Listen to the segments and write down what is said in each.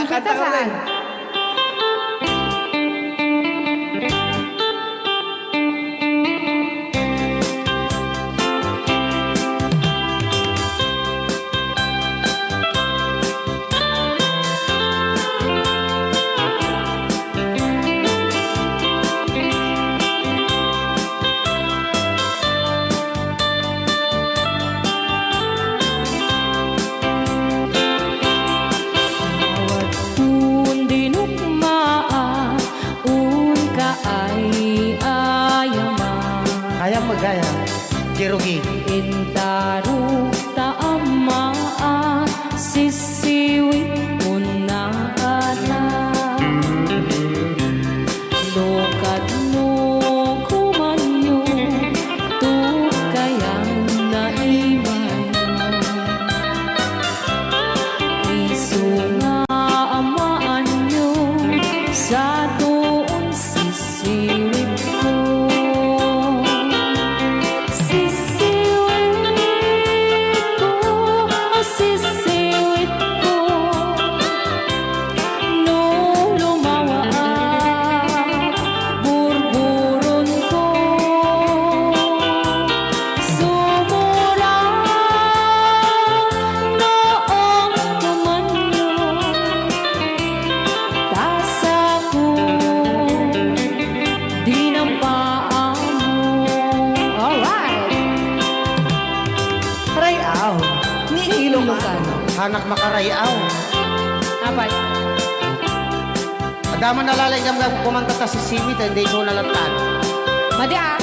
Chiquitita saan? Gaya, Jerugi. Intaru taamaan, sisiwit unakata. Lokat mo kumanyo, tukayan na imay. Isu nga amaan nyo, sa doon sisiwit ko. Anak makarayaw. Apat. Adaman nalalay kang kumanta ta si Sissiwit, hindi ko nalatan. Madi ah.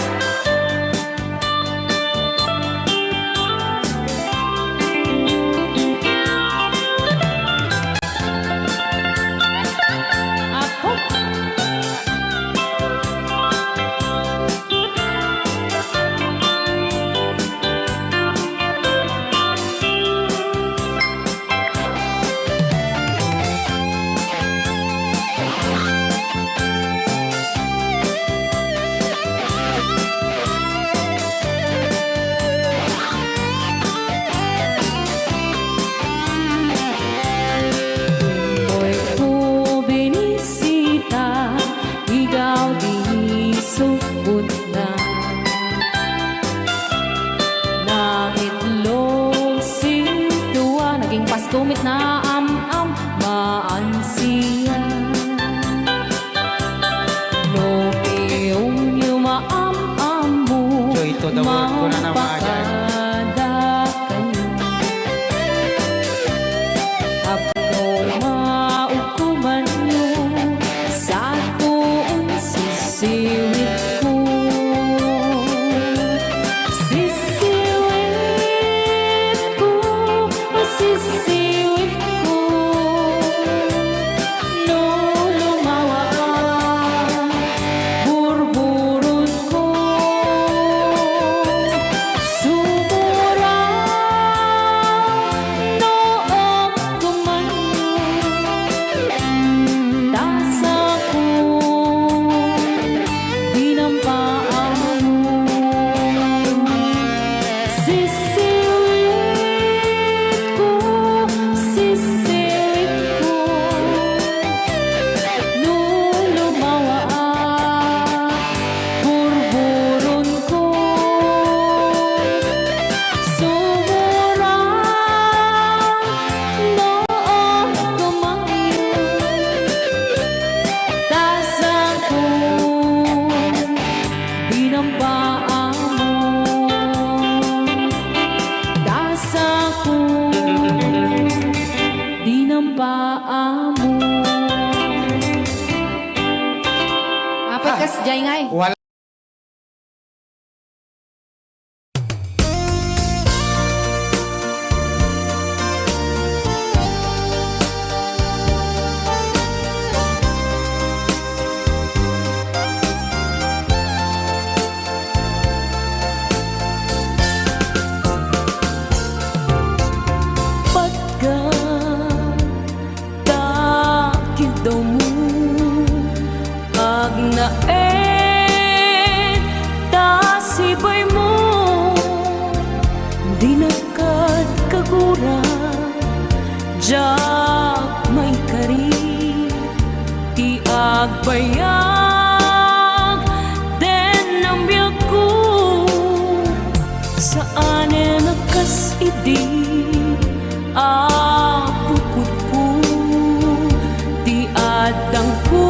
Tumit na am-am maansiya. Lopeong yung maam-am mo, mapakada kayo. Apno maukuman nyo, sa tuon sisiwit ko. Sisiwit ko, sisiwit. Apat kas jay ngay. Wala. Kiddaw mo agnaen tasibay mo di nakad kagura jak may kari nagbayag den ang biyag ko saan nakas idi pukod ko di adang ko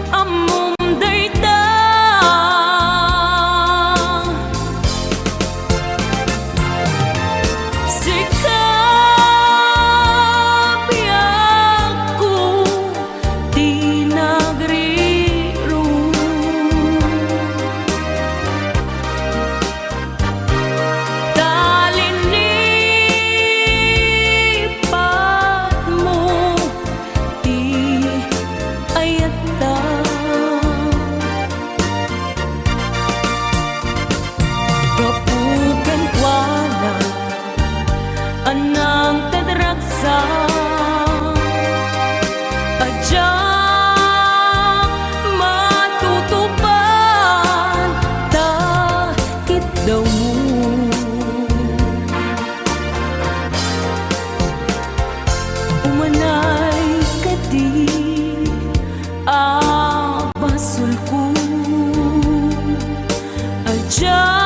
amom dayta anang tadragsa adya matutupan ta Kiddaw mo umanay kadi basul ko adya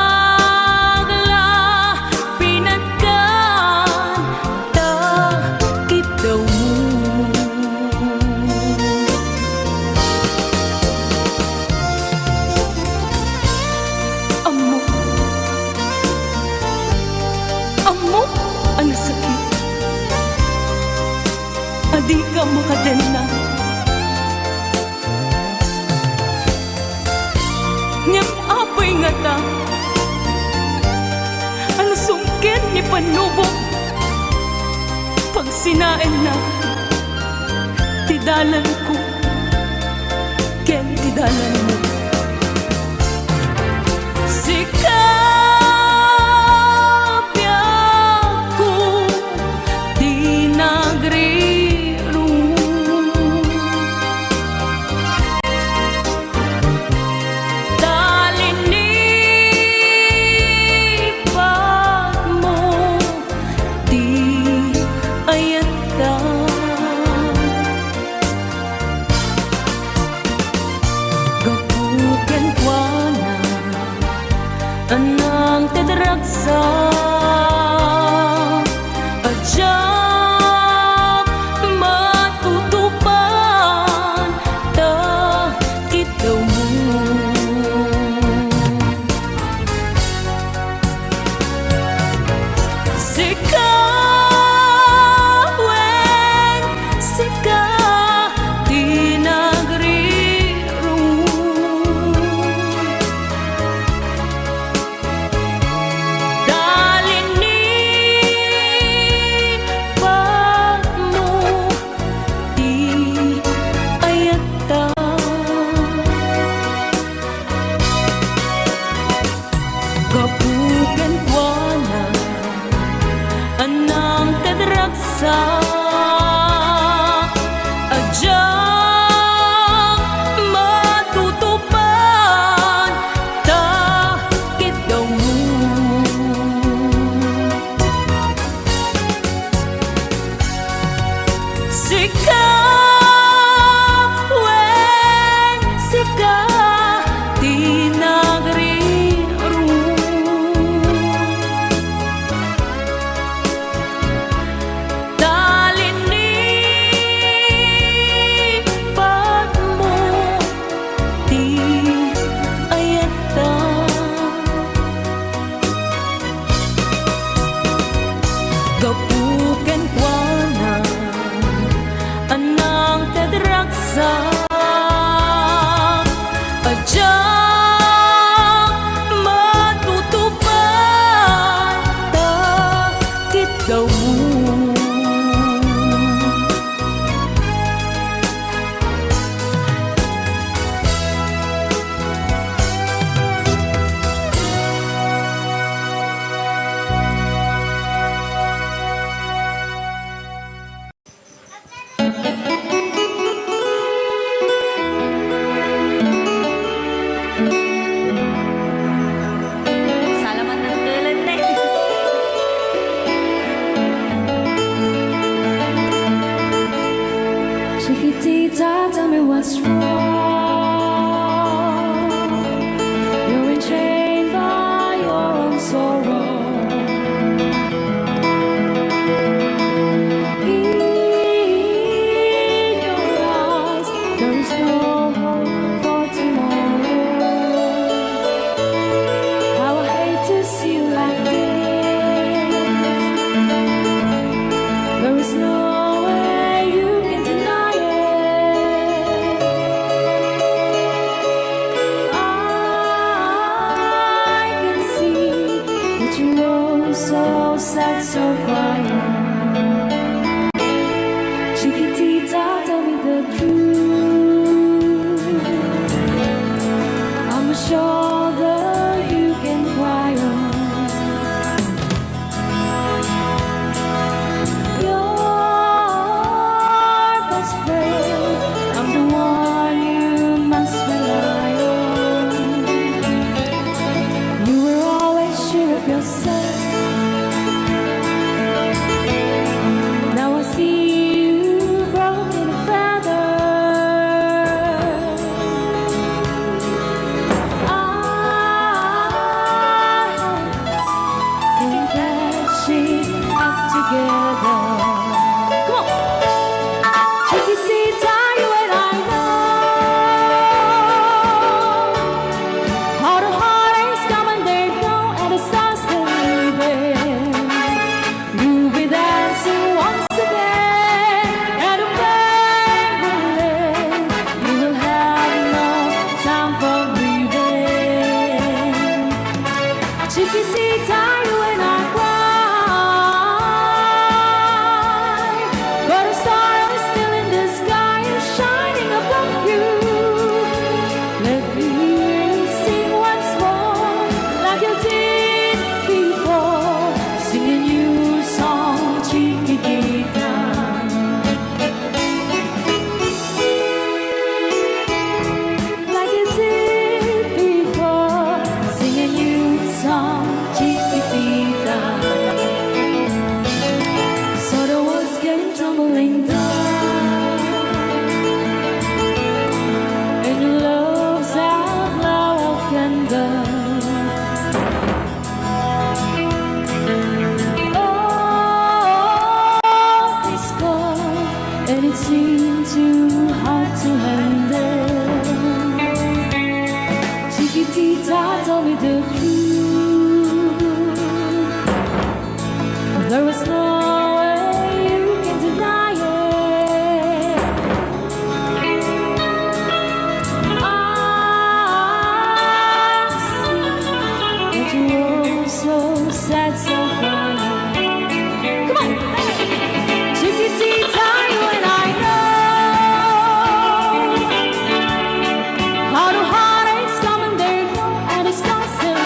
ang sakit adi ka makadena ngem apay nga ta ano sungkit ni panubok pag sinain na tidalan ko ken tidalan mo sika anang tadragsa adya matutupan ta Kiddaw mo sika wen sika kapugan ko na anang tadragsa adya matutupan ta Kiddaw mo sika wen sika gapuken ko na Chiquitita, tell me what's wrong. You're enchained by your own sorrow. In your eyes, there is no hope for tomorrow. How I hate to see you like this. There is no way you can deny it. I can see that you're so sad, so quiet. Chiquitita, tell me the truth. I'm a shoulder you can cry on. Your best friend, I'm the one you must rely on. You were always sure of yourself. Now I see you broken a feather. I think that she's up together. Come on, Chiquitita, you and I know how the heartaches come and they go, and the stars they're leaving. You'll be dancing once again, and the pain will end. You will have no time for breathing. Chiquitita, you and I cry, but a star is still in the sky and shining above you. Let me hear you sing once more, like you did before, sing a new song, Chiquitita. Like you did before, sing a new song, Chiquitita. So the walls came tumbling down, and your love's outlaw candle. Oh, it's cold, and it seemed too hard to handle. Chiquitita, tell me the truth. There was no way you can deny it. I see that you're so sad, so quiet. Come on, Chiquitita, you and I know how the heartaches come and they go, and the stars still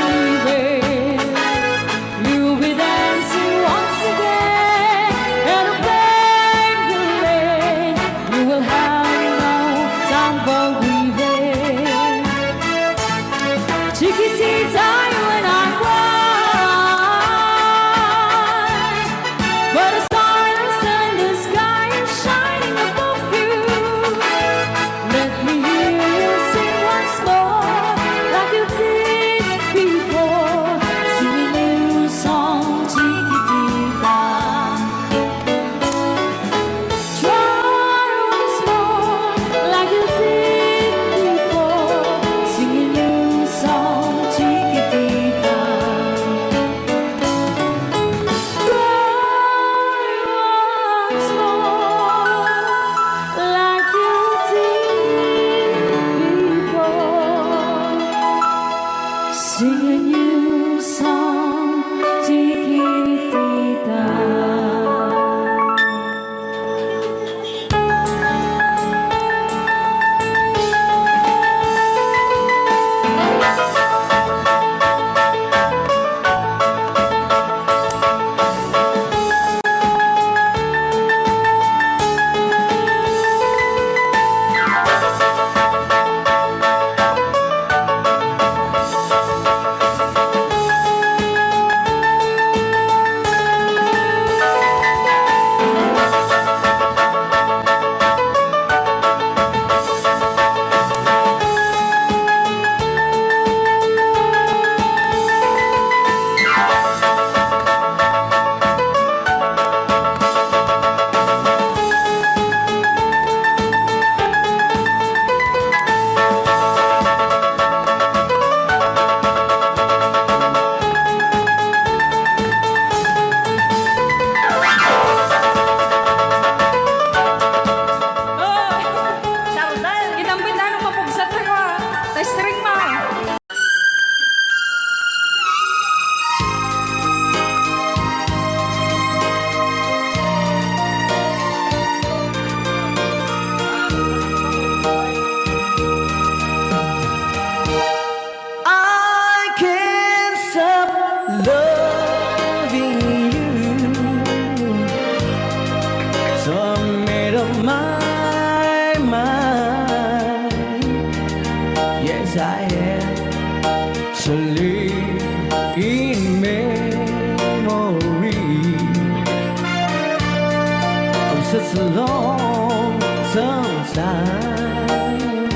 lonesome time.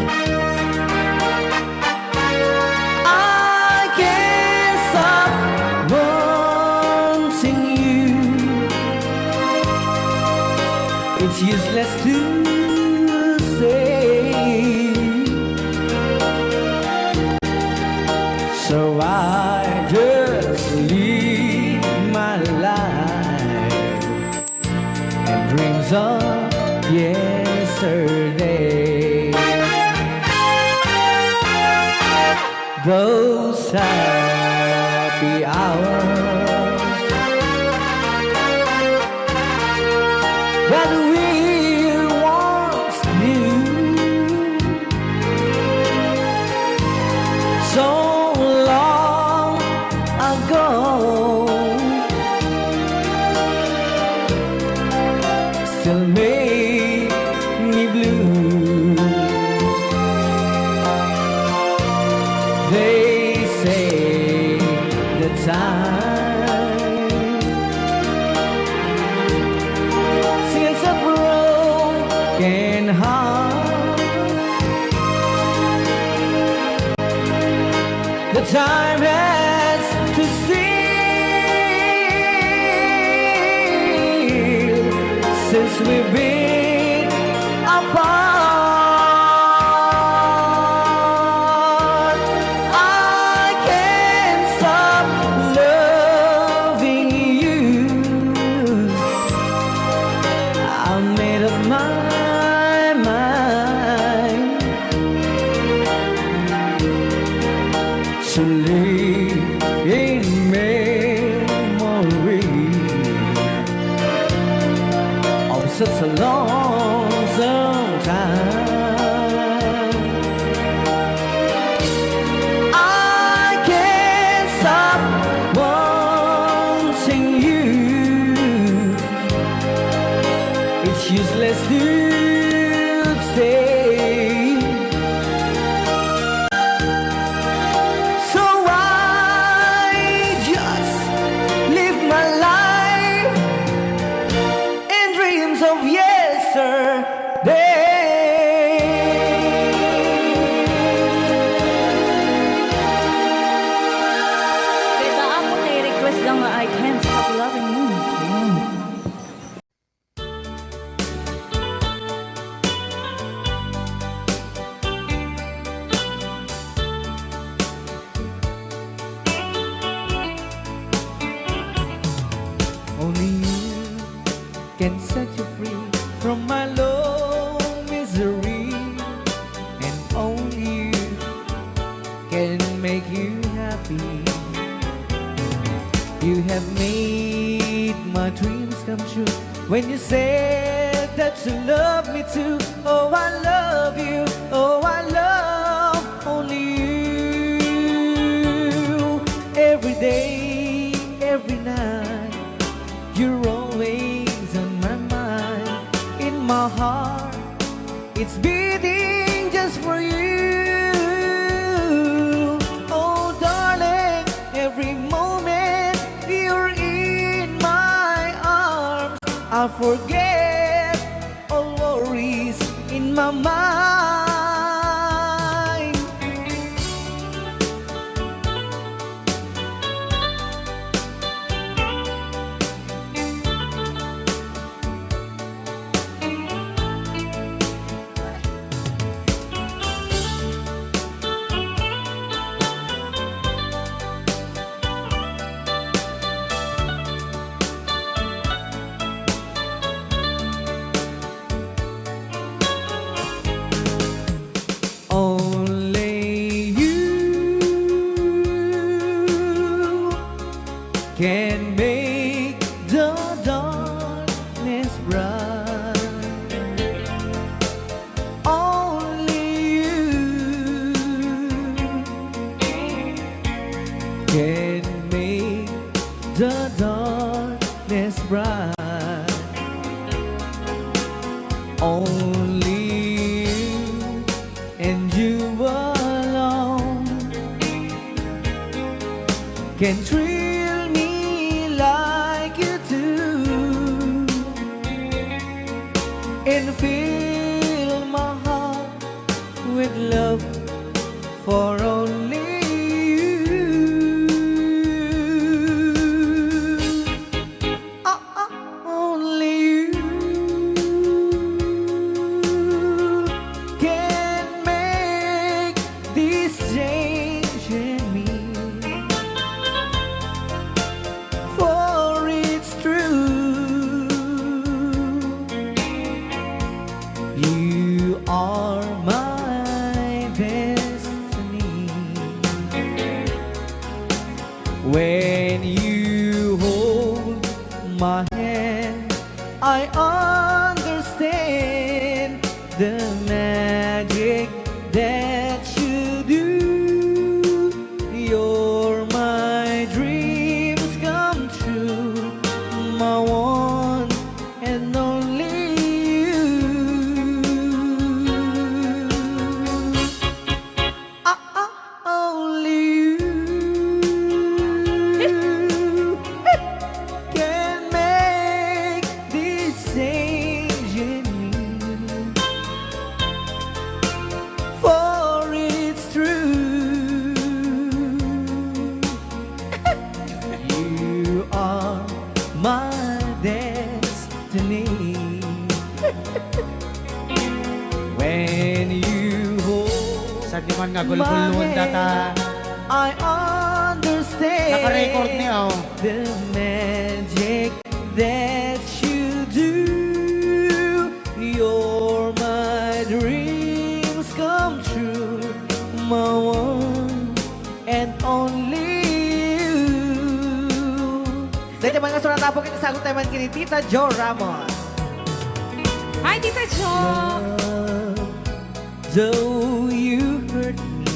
I can't stop wanting you. It's useless to say, so I just live my life and dreams of yesterday. Those happy hours that we once knew, so long ago, still make me blue. They say the time since a broken heart, the time has to steal since we've been apart. I can't stop loving you. I made up my mind to live in memory of such a lonesome time. I can't stop wanting you. It's useless to stay, so I just live my life in dreams of yesterday. Kita ako nai-request lang na I can't stop loving you. Only you can set you free from my low misery, and only you can make you happy. You have made my dreams come true when you said that you love me too. Oh, I love you. Oh, I love only you. Every day, every night, you're always on my mind. In my heart, it's beating just for you. Oh, darling, every moment you're in my arms, I forget all worries in my mind. Only you can make the darkness bright. Only you can make the darkness bright. Only you and you alone can thrill me like you do. and fill my heart with love for only you. Only you can make this change in me, for it's true. You are my destiny. When you hold my hand, I understand the magic that you do. You're my dreams come true, my one and only you. Only you can make this change in me, for it's true. You are my destiny. When you hold Sa di man nga my gulgulon data. hand, I understand Naka-record niya, oh. the magic that you do. You're my dreams come true, my one and only you. Dahil mga surat po kita sagot tayo man kini Tita Jo Ramos. Hi, Tita Jo! Though you hurt me,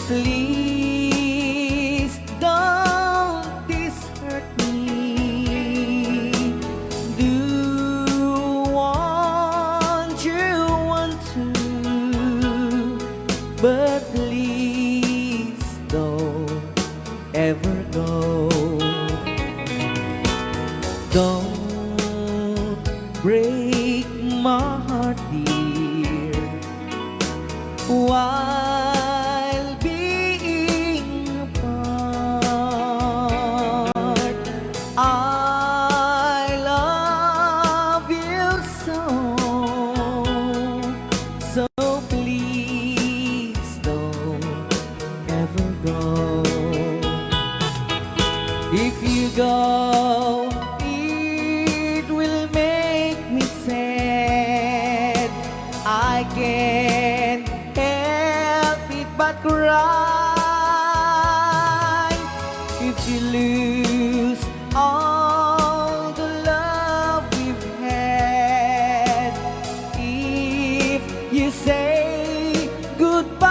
please don't dishurt me. Do want to, but please don't ever go. Don't break my heart, dear, while being apart. I love you so, so please don't ever go. If you go, it will make me sad. I can't help it but cry. If you lose all the love we've had, if you say goodbye,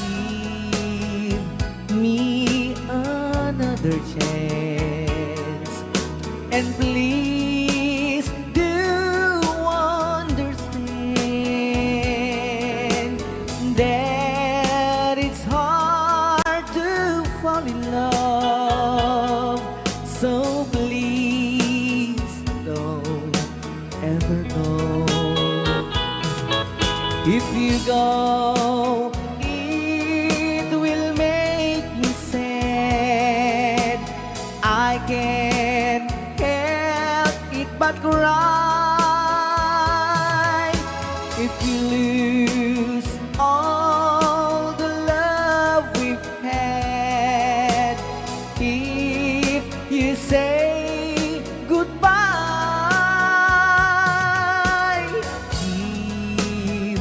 give me another chance, and please do understand that it's hard to fall in love. So please don't ever go. If you go, it will make me sad. I can't help it but cry. If you lose all the love we've had, if you say goodbye, give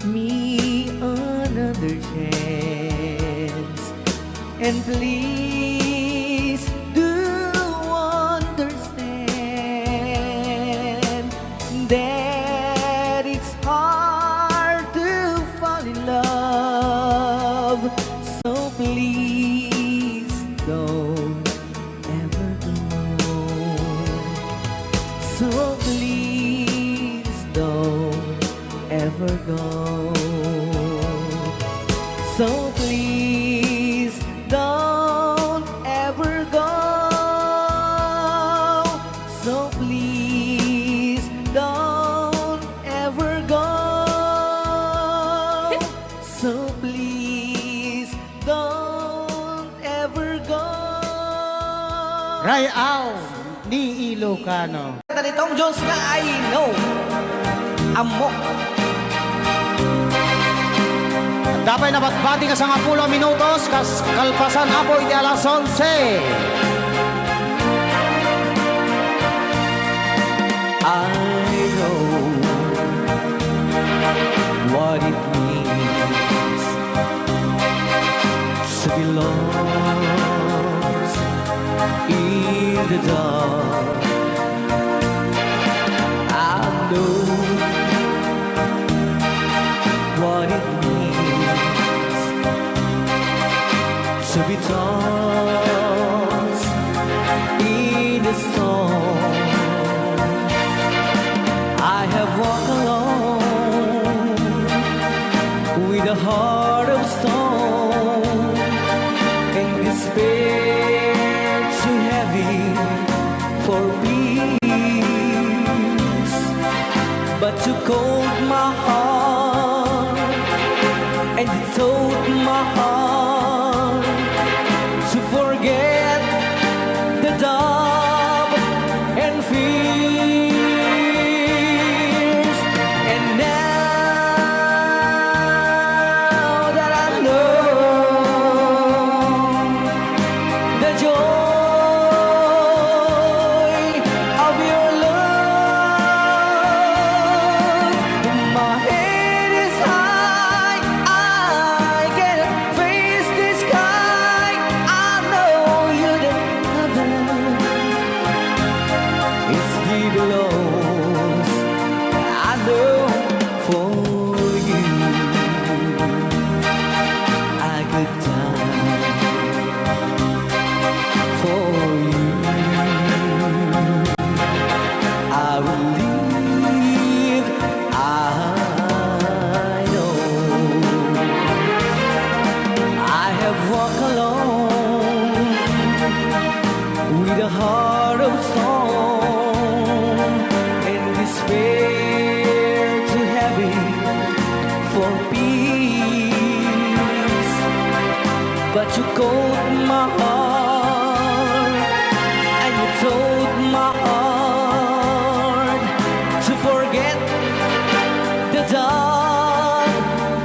me another chance, and please do understand that it's hard to fall in love. So please don't ever go. So please don't ever go. So please don't ever go. Rayaw ni Ilocano. Ni Tom Jones na I Know. Amok. Dapat nabatbati ka sa 10 minutos, kalpasan apoy di alas 11. I know what it means to be lost in the dark. I know what it means to be tossed in the storm. I have walked alone with a heart of stone and despair too heavy for peace, but you cold my heart and you told my heart to forget the doubt and fears. And now that I know the joy of your love, my head is high, I can face the sky. I know you the heaven is here belongs. I know for you I could die for you. I will live. I know I have walked alone with a heart of stone and despair too heavy for peace, but you called my heart and you told my heart to forget the dark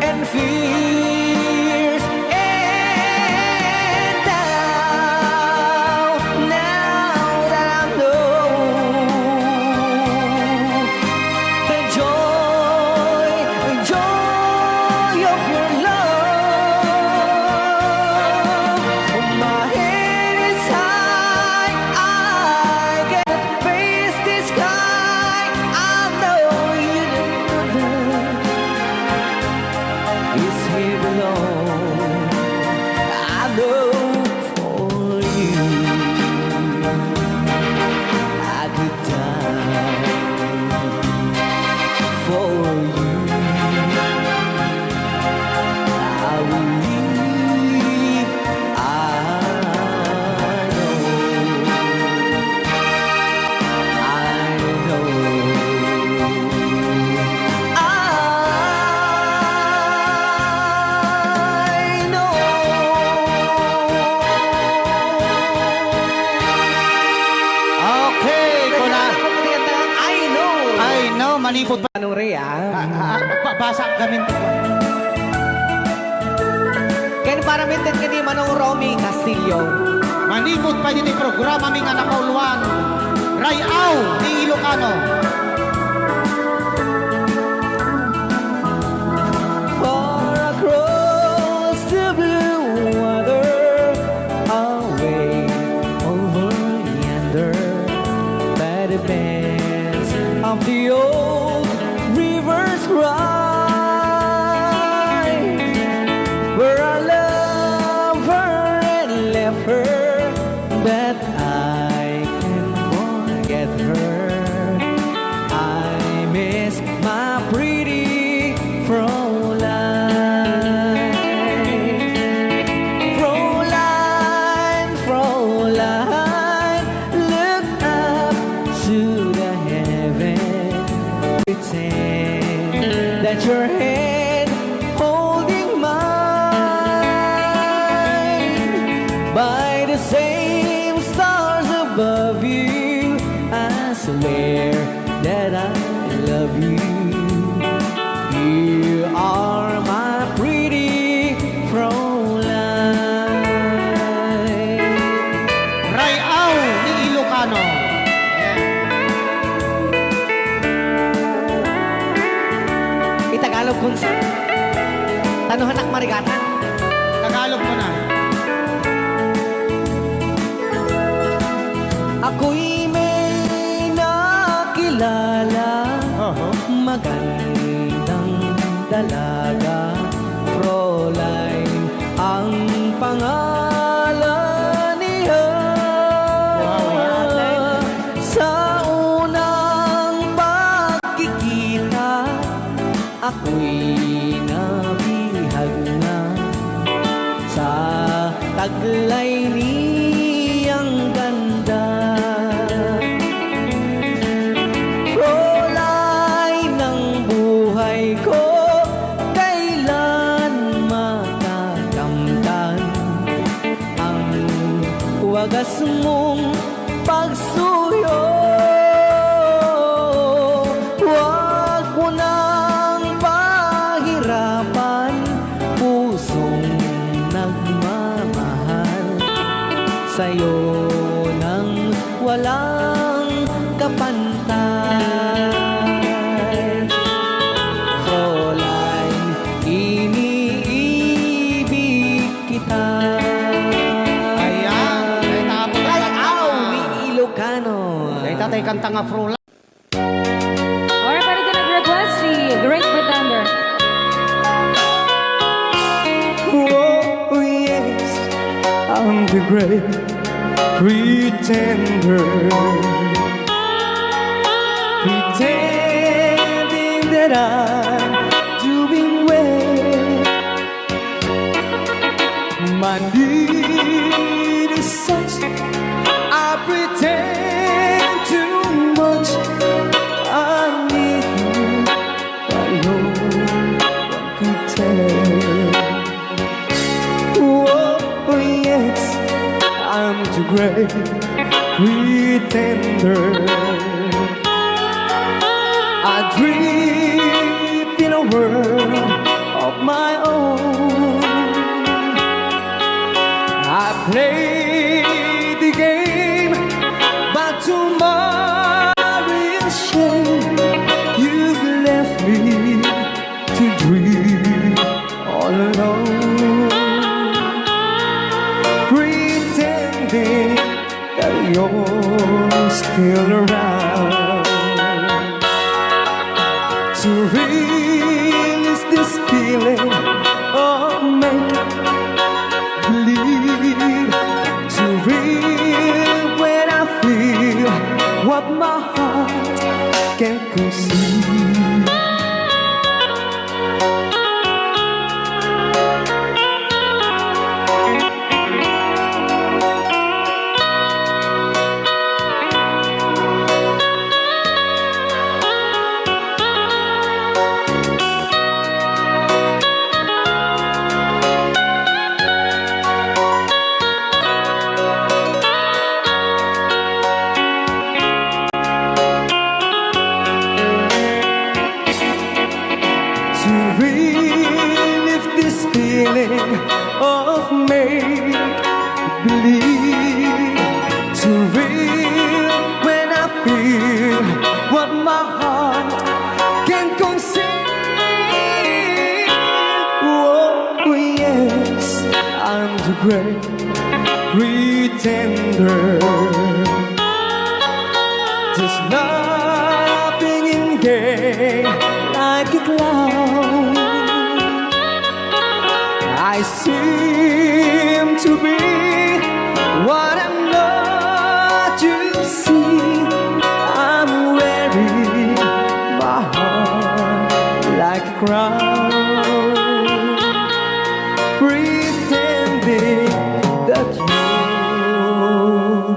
and fears. And now that I know the joy of your love, my head is high, I can face the sky. I know you is here alone. I know for you I could die for you. I will live. I know. Okay, kuna. I know. I know, manipot pa. Anong Rhea? Basa gamin ko. Kaya para mintin ka di Manong Romy Castillo. Manipot pa din yung programa ming anak kauluan. Rayaw ni Ilocano. Far across the blue water, away over yonder, by the banks of the old river's ride, where I love her and left her, but I can't forget her. I miss my pretty Fräulein. Fräulein, Fräulein, look up to the heaven, pretend that your hand holding mine by the same stars above. swear that I love you. You are my pretty Fräulein. Rayaw ni Ilocano. Itagalog kung sa tanuhan ak marigatan. Tagalog mo na. Ako'y may nakilala, magandang dalaga, Fräulein ang pangalan niya. Sa unang pagkikita, ako'y nabihag na sa taglay niyang ganda. Fräulein ng buhay ko, kailan matakamtan ang wagas mong pagsuyo. Huwag mo nang pahirapan pusong nagmamahal sa'yo nang walang kapantay. Fräulein, iniibig kita. Ayan. Rayaw ni Ilocano. Ay, tatay kanta nga Fräulein. Or pwede ka nag-request si Great Pretender. Oh yes, I'm the great pretender, pretending that I'm doing well. My need is such, I pretend too much. I need you, but no one could tell. Oh yes, I'm the great pretender. I dream in a world of my own. I play the game, but tomorrow is shame. You've left me to dream all alone, pretending that you're still around. To release this feeling of make-believe, to real when I feel what my heart can't conceive. To relive this feeling of make-believe, to real when I feel what my heart can conceive. Oh yes, I'm the great pretender, just laughing in gay like a clown. I seem to be what I'm not. You see, I'm wearing my heart like a crown, pretending that you're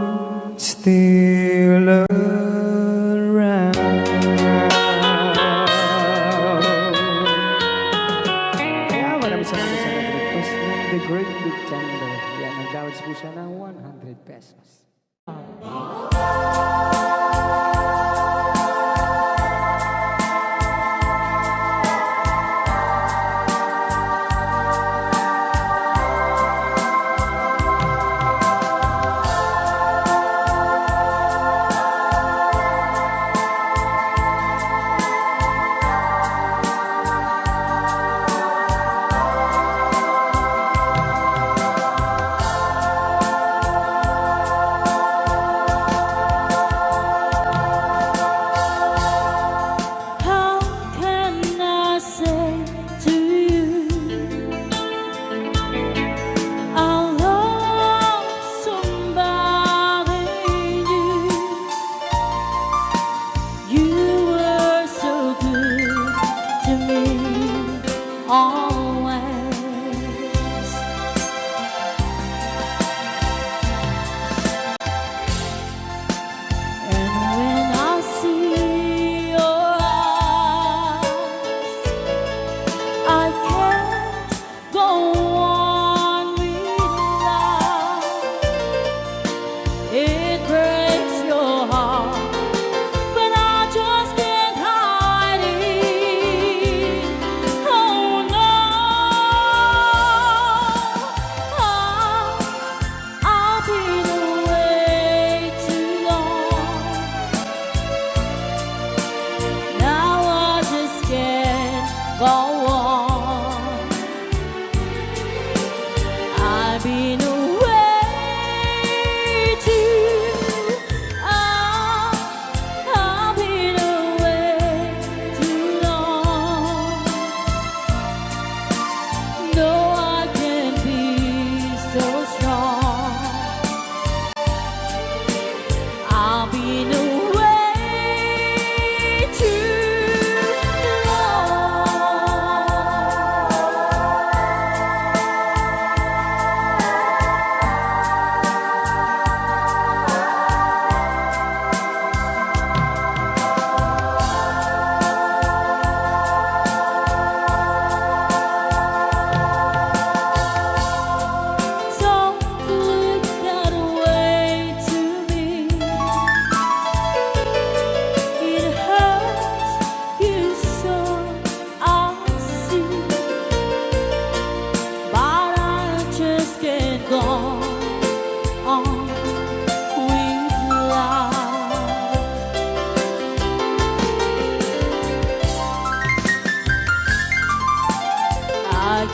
still around. Kaya maraming salamat sa nag-request ng The Great Pretender. Yan, nag-awards po siya ng 100 pesos.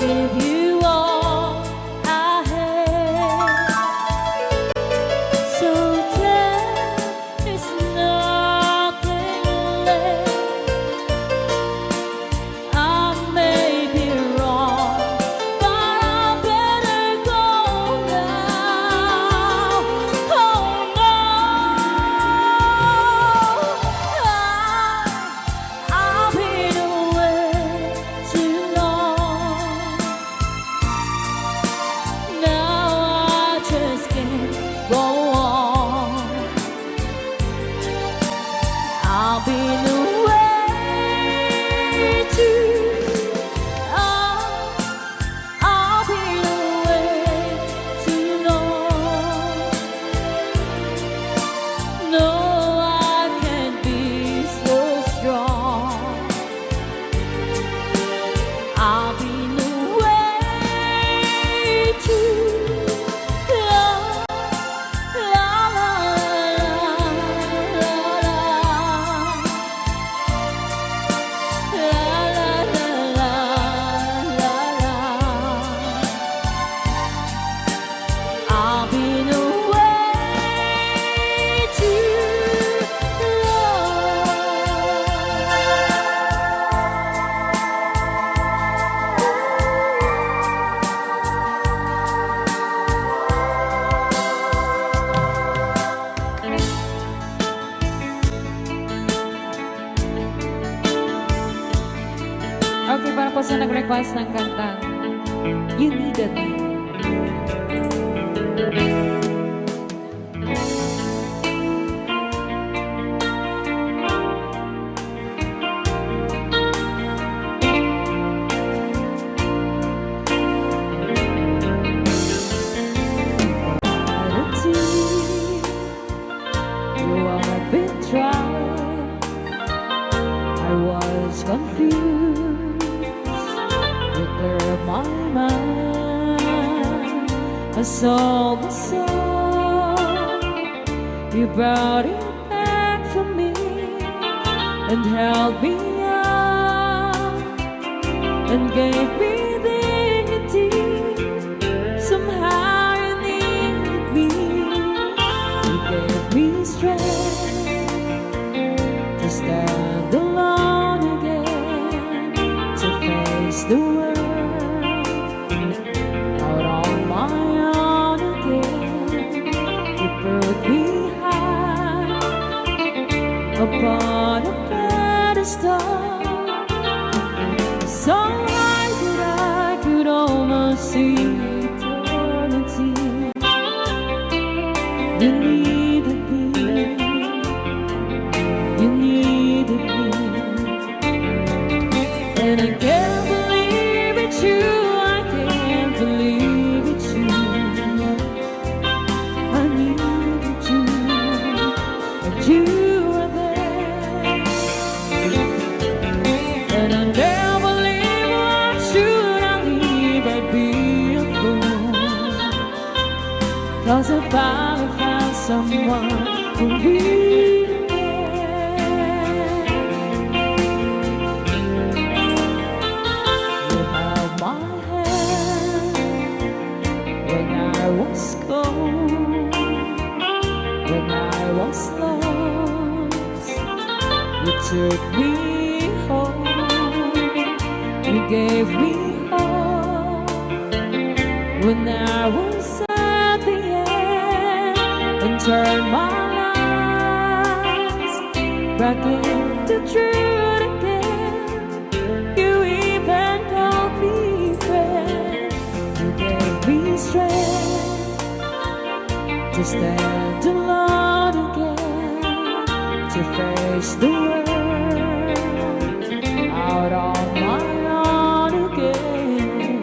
give you all I have. So there is nothing left. I may be wrong, but I better go now. Oh no, I've been away too long. Now I just can't go on. I've been away too long. I've been away too long. No, I can't be so strong. I've been away too long. La la la la la la la. I've been away too Okay, para po sa nag-request ng kantang You Needed Me. You have been trying. I was confused. You cleared my mind. I saw the sun. You brought it back for me and held me up and gave me dignity. Somehow you needed me. You gave me strength to stand alone again, to face the world out on my own again. You put me high upon a pedestal, so high that I could almost see eternity. You needed me. You needed me. And I can't believe it's you. I can't believe it's you. I needed you, and you were there. And I never believe why should I leave? I'd be a fool. 'Cause I finally found someone who really cares. You held my hand when I was cold, when I was lost. You took me home. You gave me hope when I was at the end, and turned my lives back into truth again. You even called me friend. You gave me strength to stand alone again, to face the world out on my own again.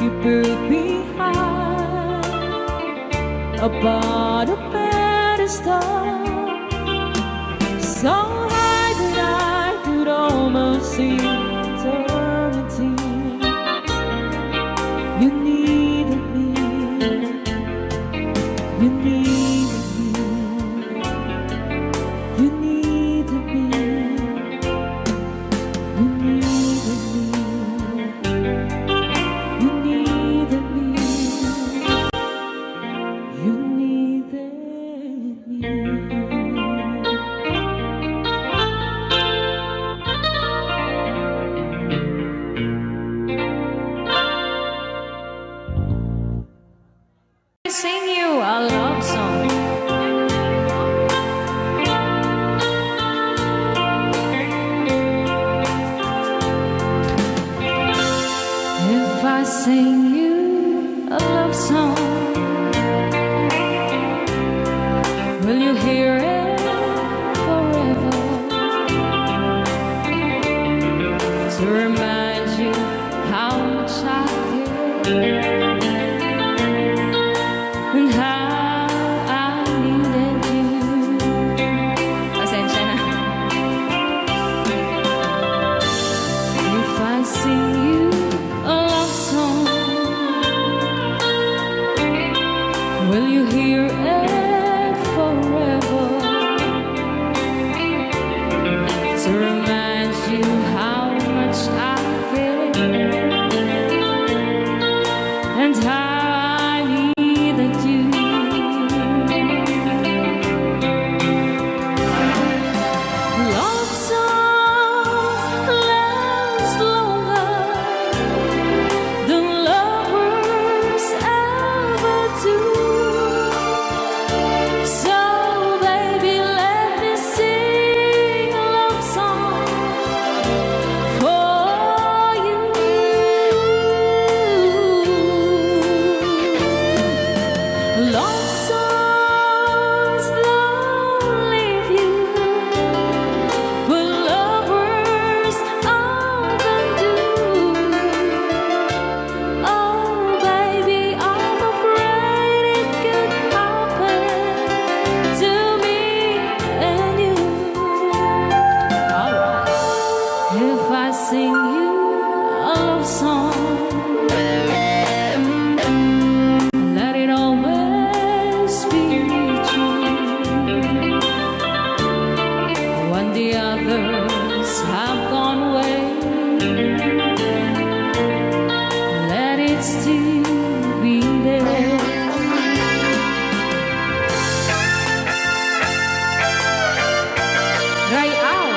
You put me high upon a pedestal, so high that I could almost see eternity. You needed me. You needed me. You needed me. You needed me. You the others have gone away. Let it still be there. Rayaw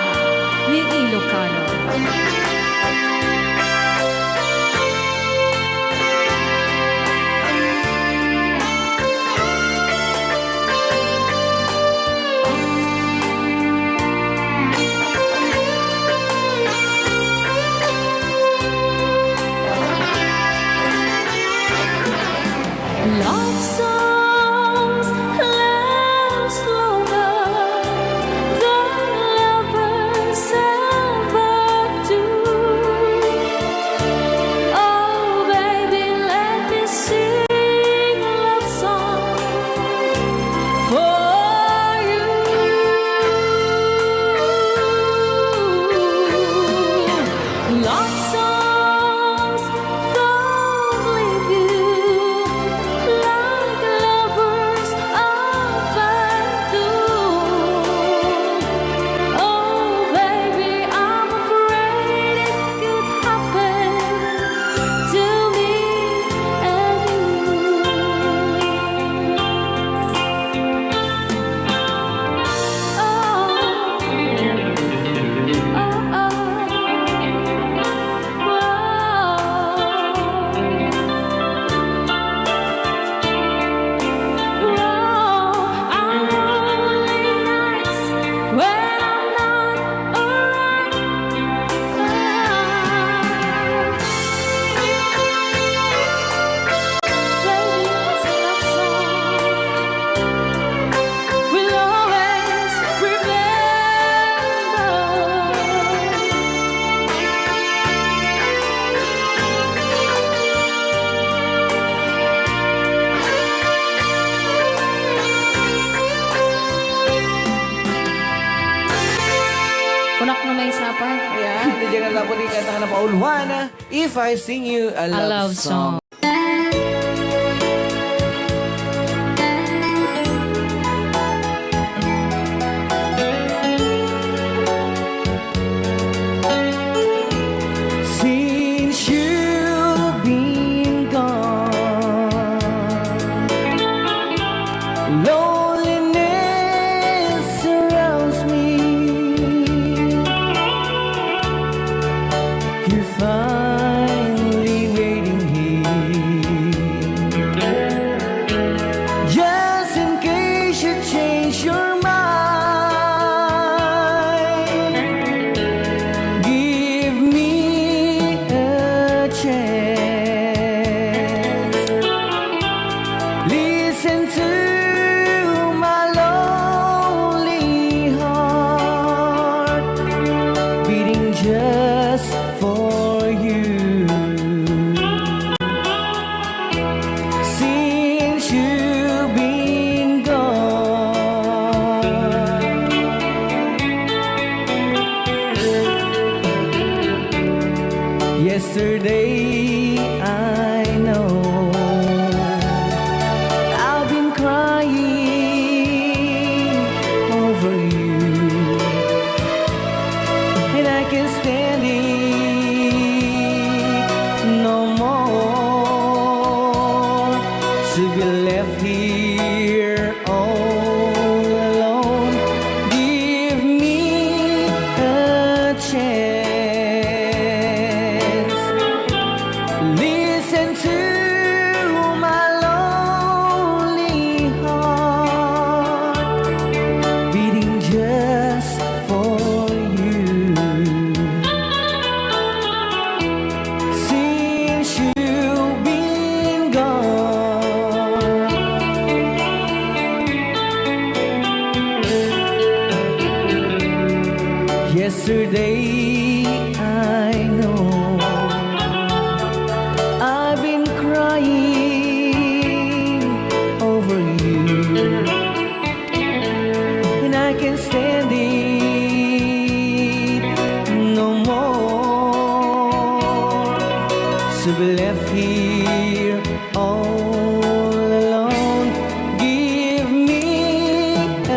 ni Ilocano. Love songs last longer than lovers ever do. Oh, baby, let me sing a love song for you. Love songs don't leave you like lovers often do. Oh, baby, I'm afraid it could happen to me and Unak na may sapay. Ayan, di jangan dapat ikatakan na pauluhan. If I sing you a love song. Since you've been gone, loneliness surrounds me. You're finally waiting here, just in case you change your mind. Give me a chance. Listen to my lonely heart beating just for you. Since you've been gone, yesterday I know I've been crying over you, and I can't stand it no more to be left here all alone. Give me a chance. Listen to my lonely heart beating just for you. Since you've been gone, yesterday I know I've been crying over you, and I can't stand it no more to be left here all alone. Give me a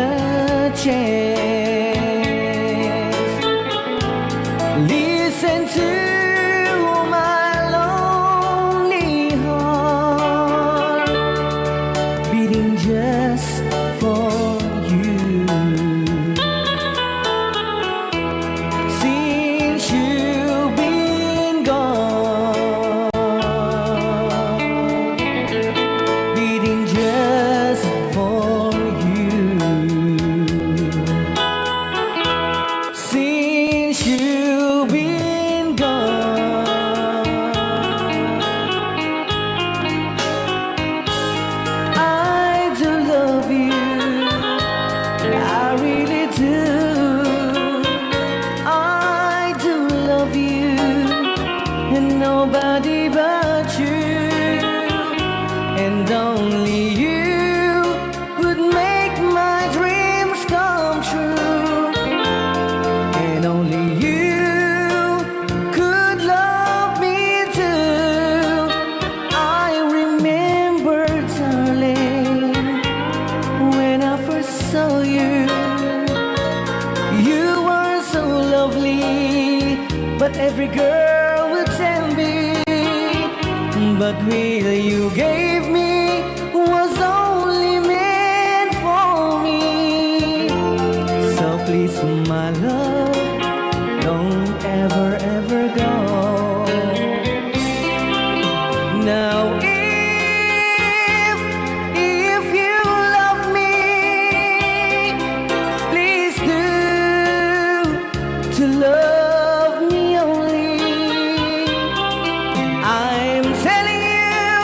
chance. but every girl will tell me. But really you gave me was only meant for me. So please, my love, don't ever, ever go. Now if you love me, please do to love me only. I'm telling you,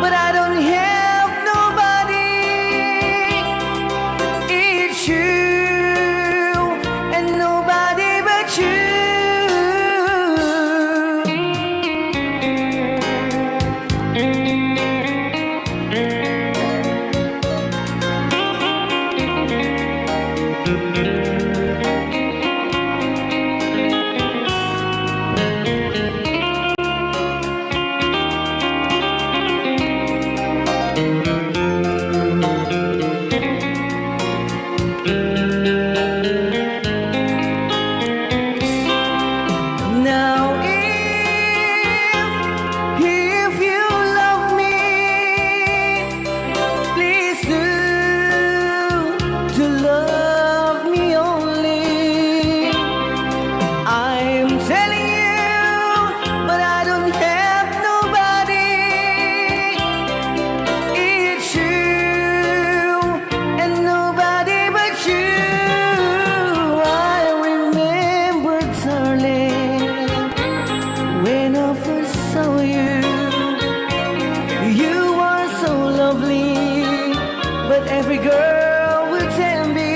but I don't have nobody. It's you and nobody but you. Now if you love me, please do to love me only. I'm telling you, but I don't have nobody. It's you and nobody but you. I remember, darling, when I first saw you. You are so lovely, but every girl will tell me.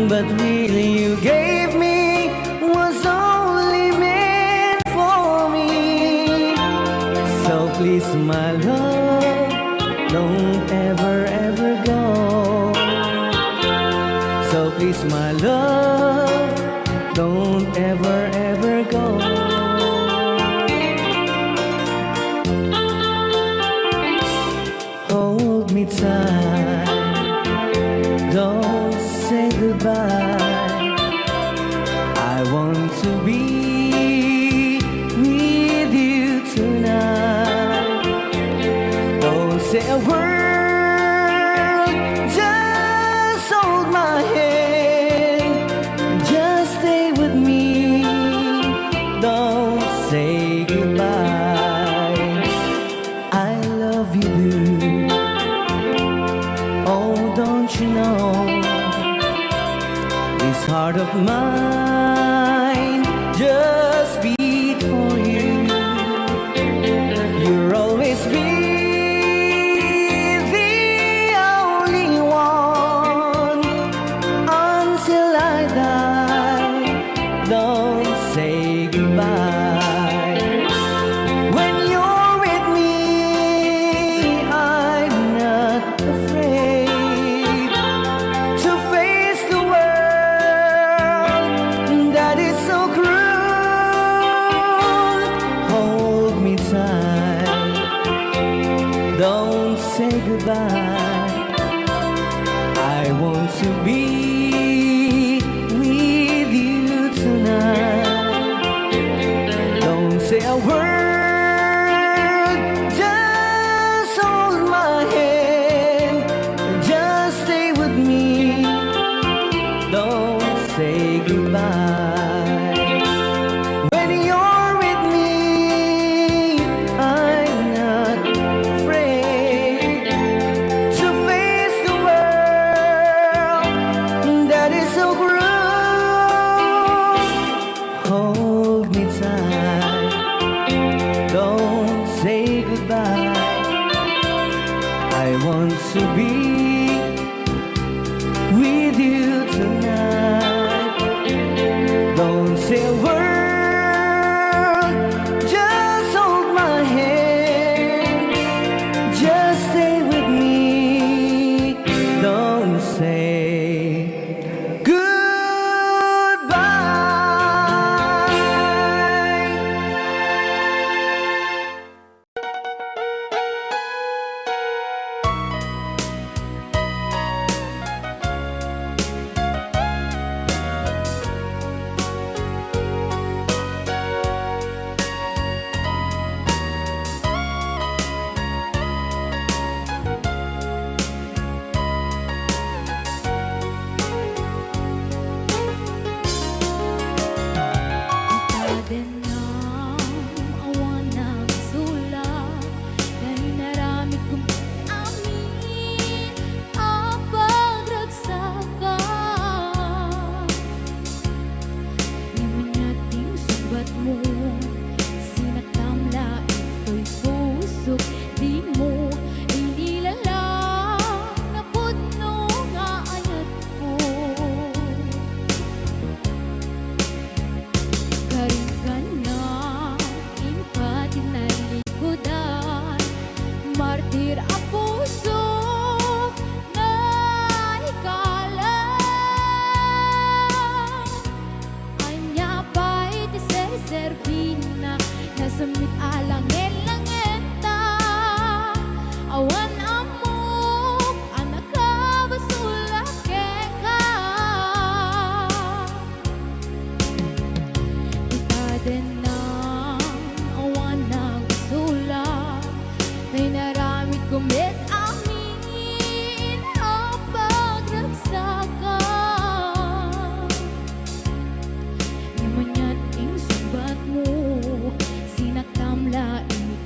But really you gave me was only meant for me. So please, my love, don't ever, ever go. So please, my love, don't ever, ever go. Hold me tight, don't say goodbye. I want to be with you tonight. Don't say a word, just hold my hand. Just stay with me, don't say goodbye. I love you, dude. Oh, don't you know, this heart of mine just beat for you. You'll always be the only one until I die. Don't say goodbye. When you're with me, I'm not afraid to face the world that is so cruel. Hold me tight, don't say goodbye. I want to be with you tonight. Don't say a word, just hold my hand. Just stay with me, don't say goodbye. When you're with me, I'm not afraid to face the world that is so cruel. Hold me tight, don't say goodbye. I want to be with you tonight.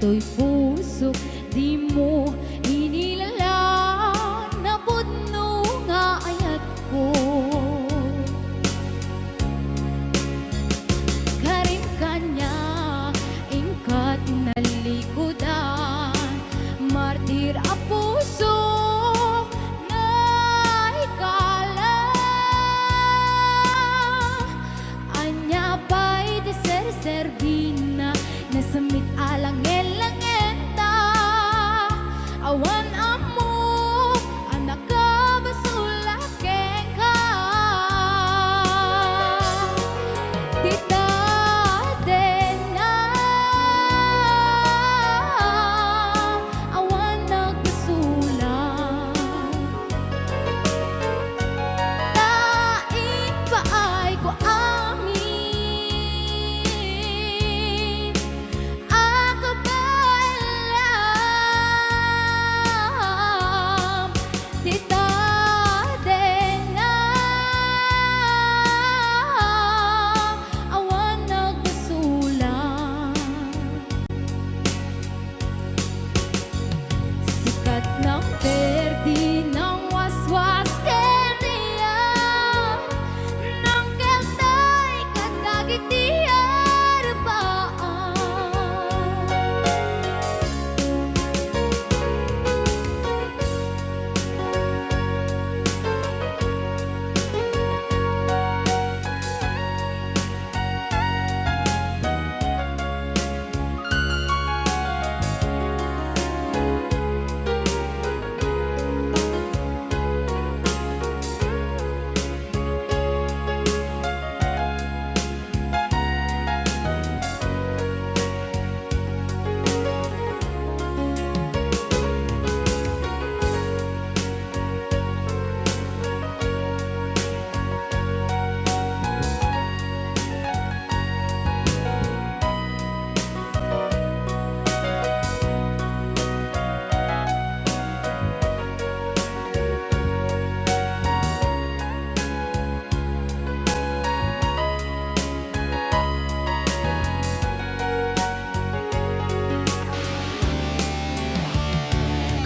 ito'y puso, di mo inilala na pudno nga ayat ko. Karim kanya ingkat nalikudan, martir a puso na ikala. Anya pa'y deser-servina na samit alang elangenta. Awan amo anak ka basula ka. Tita dena awan nagbasula. Lain pa ay ko amin, ako ba alam? Tita dena awan nagbasula. Sikat ng perdi ng waswas keniya, ng keltay katagitiar paan.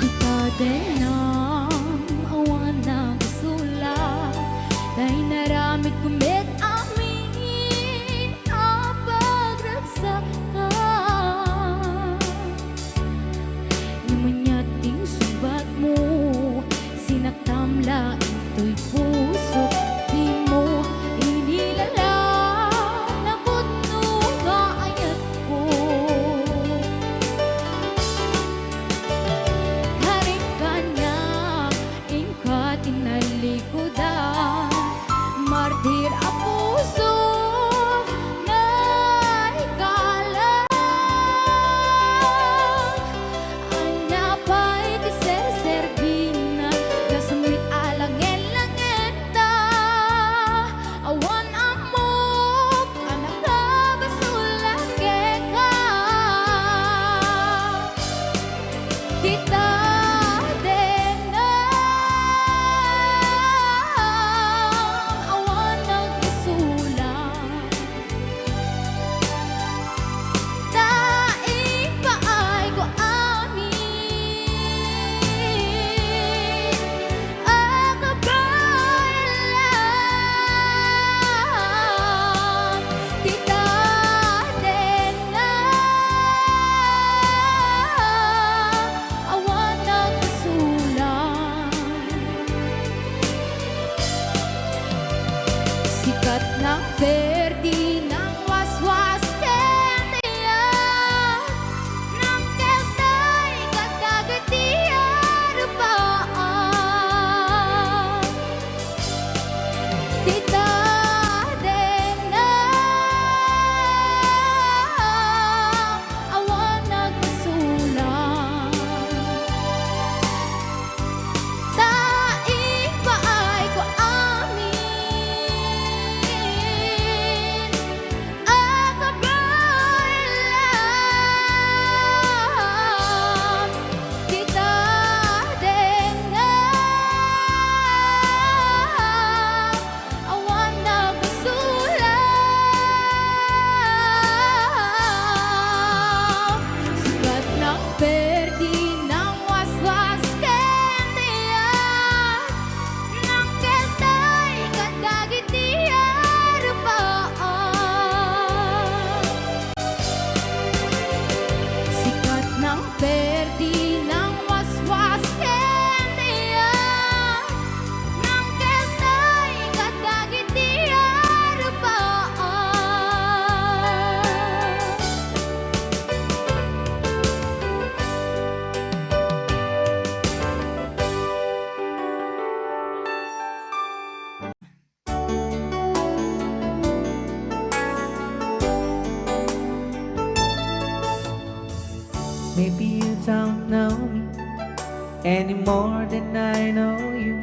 Kita denang awan nagbasula, kay naramid kumit amin ang pagragsakan. Namanyating subat mo, sinaktamla ito'y puso, di mo inilala na pudno nga ayat ko. Karing kanya ingkat inalikudan, martir a puso na ikala. Anya pa'y deser-servina na samit alang elangenta. Awan amok anak ka basula ka. Tita dena awan nagbasula. Daing pa ay ko amin, ako ba alam? Tita dena awan nagbasula. Sikat ng perdi ng waswas keniya, ng keltay katagatiar paan. Tita dena awan nagbasula. Daing pa ay ko amin, don't know me any more than I know you,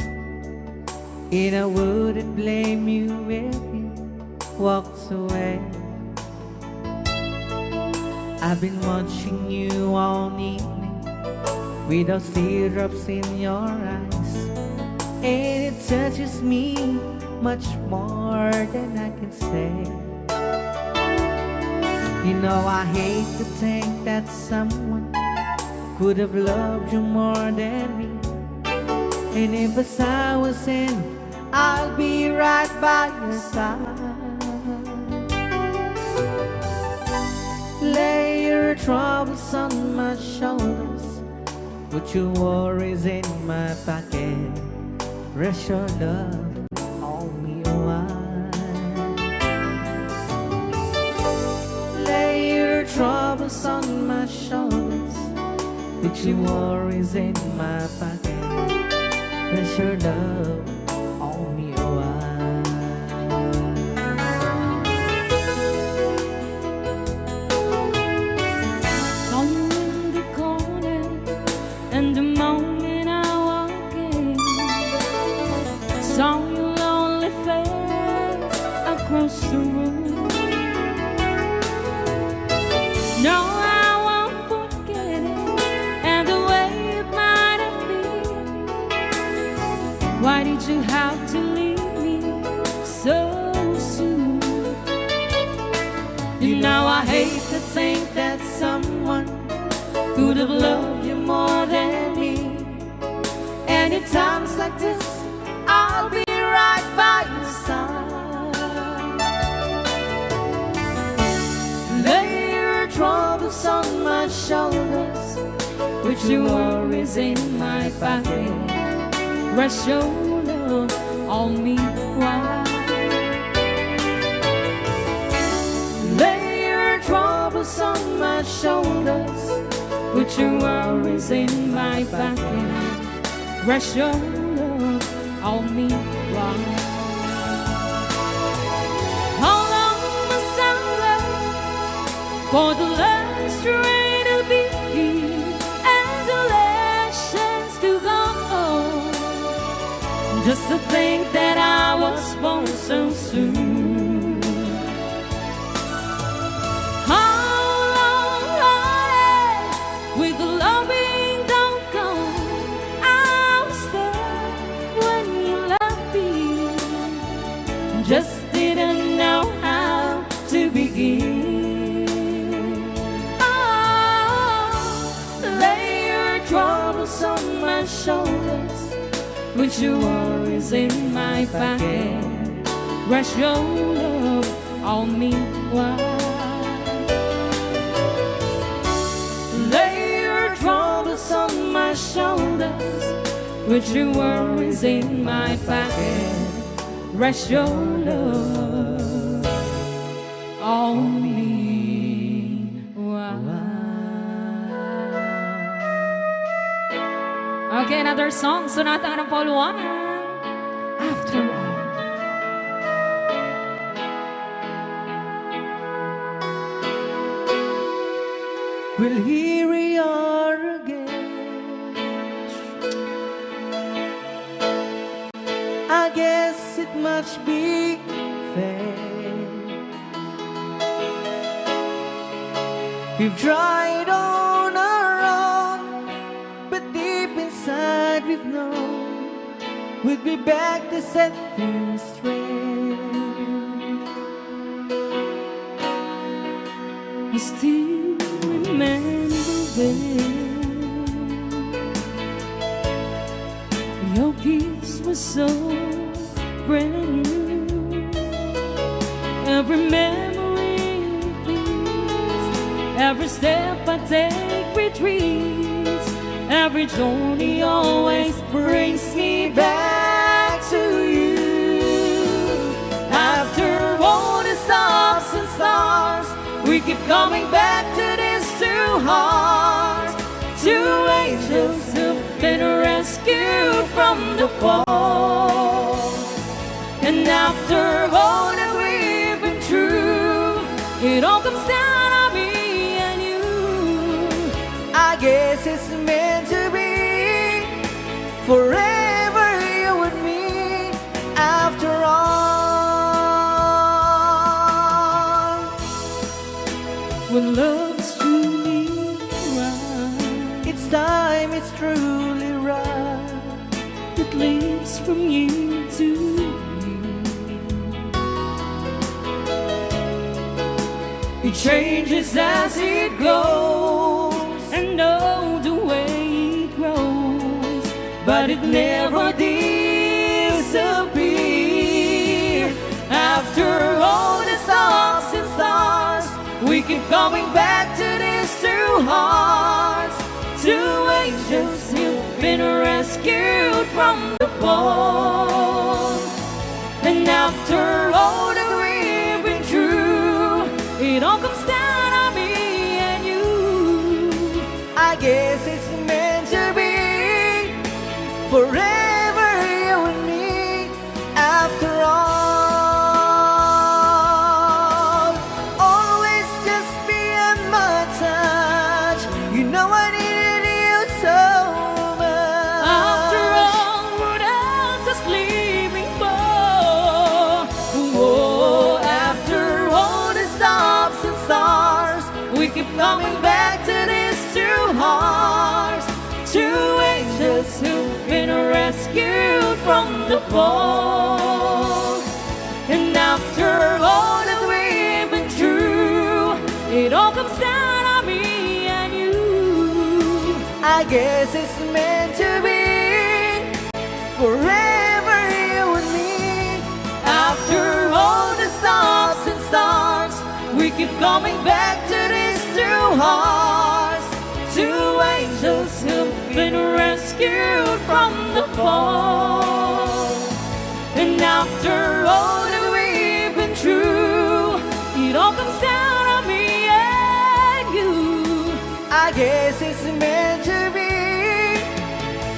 and I wouldn't blame you if you walked away. I've been watching you all evening with those teardrops in your eyes, and it touches me much more than I can say. You know I hate to think that someone could have loved you more than me, and if as I was in, I'll be right by your side. Lay your troubles on my shoulders, put your worries in my pocket, rest your love on me a while. Lay your troubles on my shoulders, put your worries in my pocket, rest your love on me a while. And the moment I walk in, saw your lonely face across the room. No, I won't forget it, and the way it might have been. Why did you have to leave me so soon? You know I hate to think that someone could have loved you more than me, and at times like this I'll be right by your side. Lay your troubles on my shoulders, put your worries in my pocket, rest your love on me while. Lay your troubles on my shoulders, put your worries in my pocket, rest your love on me while. How long must I wait for the last train to be and the last chance to go home? Just to think that I was born so soon. With the loving don't go, I was there when you left me, just didn't know how to begin. Oh, lay your troubles on my shoulders, put your worries in my pocket, rest your love on me while. Troubles on my shoulders, put your worries in my pocket, rest your love on me while. Okay, another song. Sonata ng Pauluanan. After all. Well, here we are again. I guess it must be fair. We've tried on our own, but deep inside we've known we'd be back to set things straight. I still remember when your kiss was so brand new. Every memory repeats, every step I take retreats, every journey always brings me back to you. After all the stops and stars, we keep coming back to these two hearts, two angels who've been rescued from the fall. And after all that we've been through, it all comes down to me and you. I guess when love's truly right. It's time, it's truly right. It leaps from you to you. It changes as it grows, And know the way it grows, but it never disappears. After all the stops and stars, we keep coming back to these two hearts, two angels who've been rescued from the fall. And after all that we've been through, it all comes down on me and you. I guess it's meant to be forever, you and me. After all, always just beyond my touch. You know I needed you so much. After all, what else is leaving for? Oh, after all the stops and stars, we keep coming back to these two hearts, two angels who've been rescued from the fall. And after all that we've been through, It all comes down on me and you. I guess it's meant to be forever, you and me. After all the stops and stars, we keep coming back to these two hearts, two angels who've been rescued from the fall. And after all that we've been through, It all comes down on me and you. I guess it's meant to be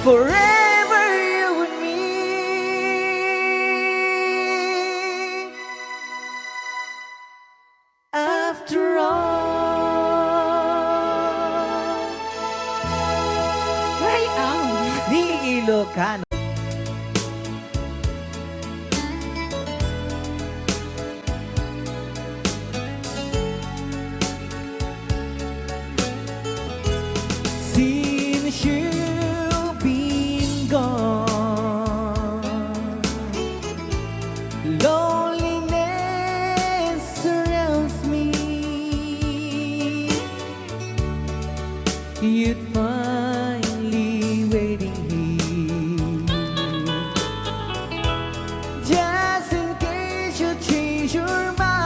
forever, you and me. After all, Ay, ow. ni Ilocano. Since you've been gone, loneliness surrounds me. You'd finally waiting here, just in case you change your mind.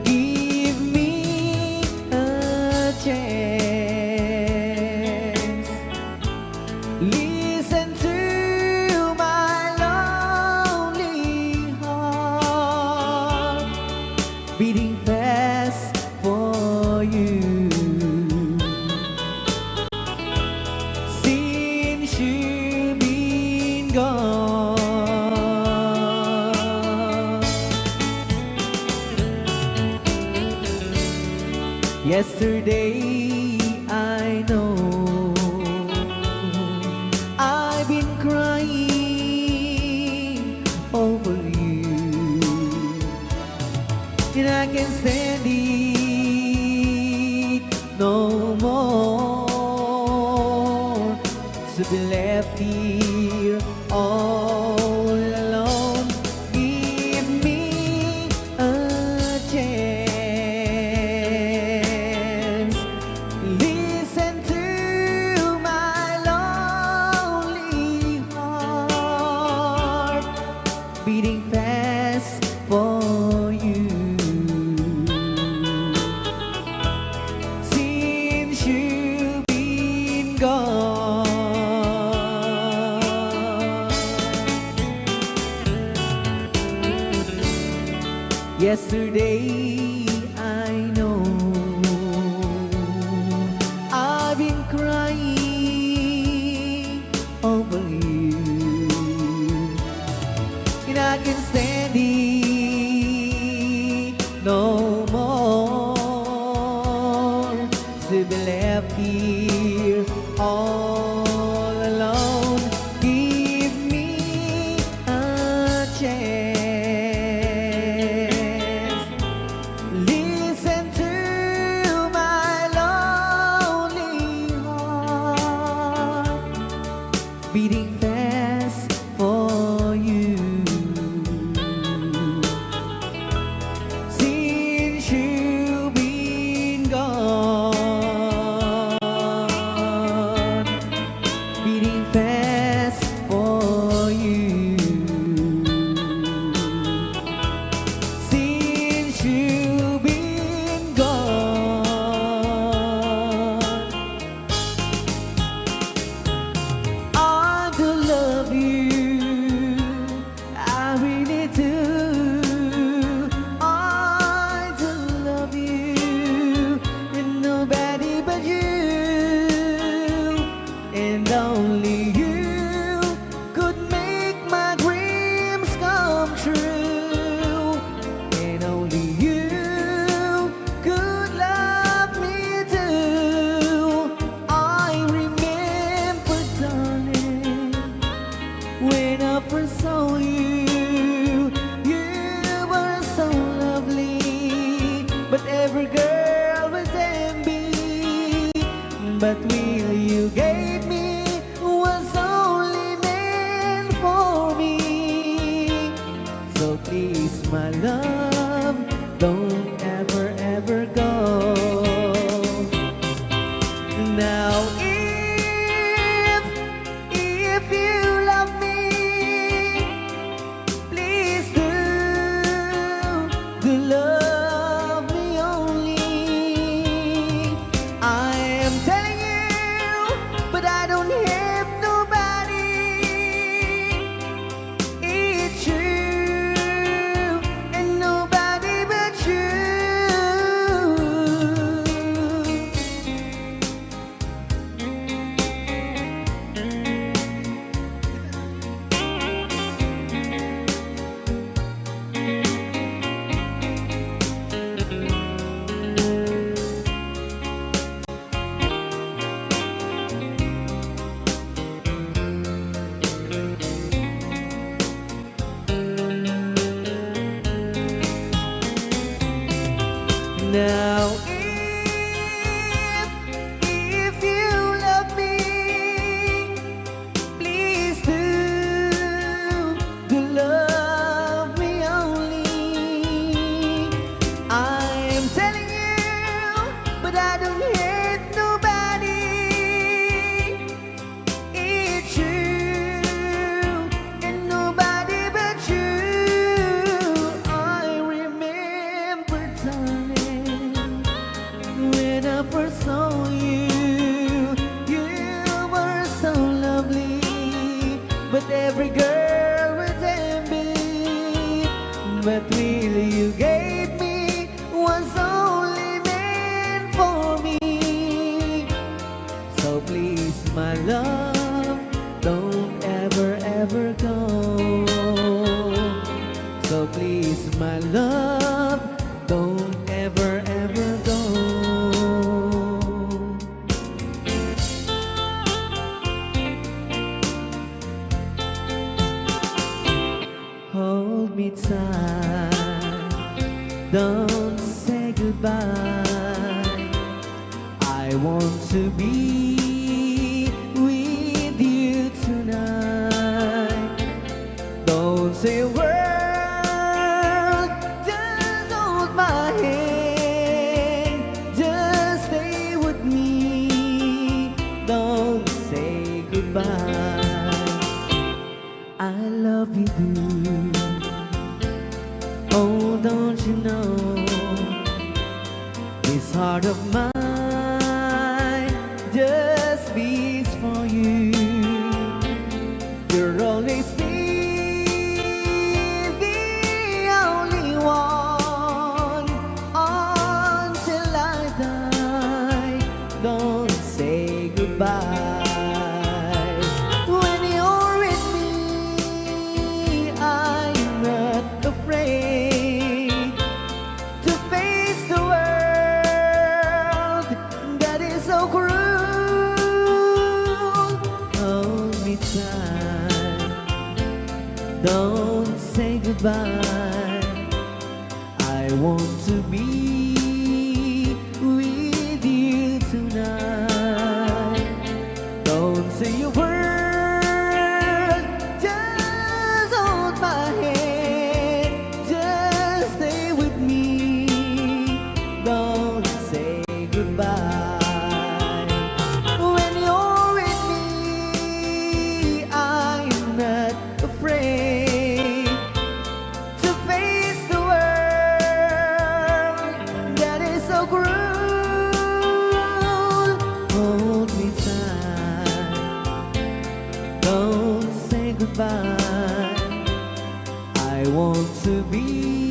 Give me a chance. Listen to my lonely heart, beating fast for you. Since you've been gone, yesterday I know I've been crying over you, and I can't stand it no more, to be left here all alone. Give me a chance. Listen to my lonely heart, beating fast for you. Since you've been gone, yesterday I know I've been crying over you, and I can't stand it no more, to be left here all alone. Give me a chance. So please, my love, don't ever, ever go. Now, if you love me, please do love me only. I am telling you, but I don't have nobody. It's true, and nobody but you. Now, if you love me, please do love me only. I am telling you, but I don't hate nobody. It's true, and nobody but you. I remember, darling, when I first saw you, you were so lovely, but every girl would envy. But really you gave me was only meant for me. So please, my love, don't ever, ever go. So please, my love, don't ever, ever go. Hold me tight, don't say goodbye. I want to be with you tonight. Don't say a word, just hold my hand. Just stay with me, don't say goodbye. I love you, dude. Oh, don't you know, this heart of mine just beats for you. You'll always be the only one until I die. Don't say goodbye. When you're with me, I'm not afraid to face the world that is so cruel. Hold me tight, don't say goodbye. I want to be with you tonight. Don't say a word, just hold my hand. Just stay with me, don't say goodbye. When you're with me, I'm not afraid to face the world that is so cruel. Hold me tight, don't say goodbye. I want to be